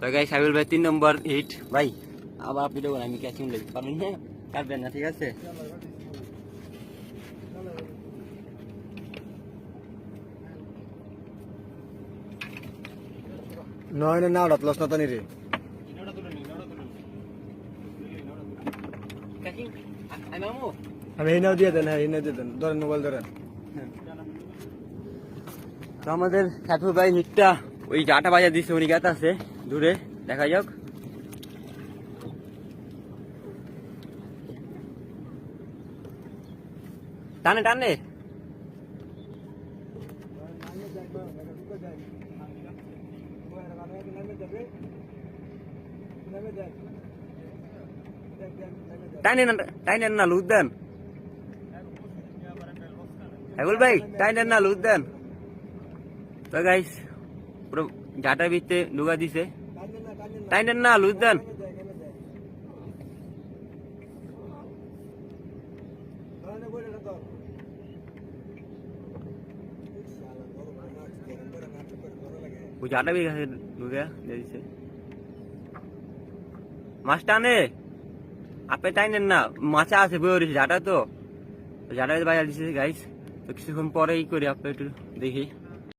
তো গাইস সাইবুল ভাই 3 নম্বর হিট ভাই আবার আপনি দেখুন আমি ক্যাচিং লই পারবেন না পারবেন না ঠিক আছে নয় না ওটা প্লাস না তানি রে ক্যাচিং আমি আমু আমি এই নাও দিয়ে দেন হ্যাঁ এই নাও দিয়ে দেন ধরেন মোবাইল ধরেন তো আমাদের সাইবুল ভাই হিটটা ওই 8টা বাজে দিছে উনি গাত আছে দূরে দেখা যাক টানে টানে টাইনেন না লুট দেন সাইবুল ভাই টাইনেন না লুট দেন তো গাইস পুরো জাটার ভিতরে ঢুকা দিছে টাইনেন না লুট দেন ওই জাটা বি গেছে ঢুকে দিছে মাছ টানে আপনি টাইনেন না মাছা আছে বই জাটা তো জাটা বাজার দিছে গাইস তো কিছুক্ষণ পরেই করি আপনি একটু দেখি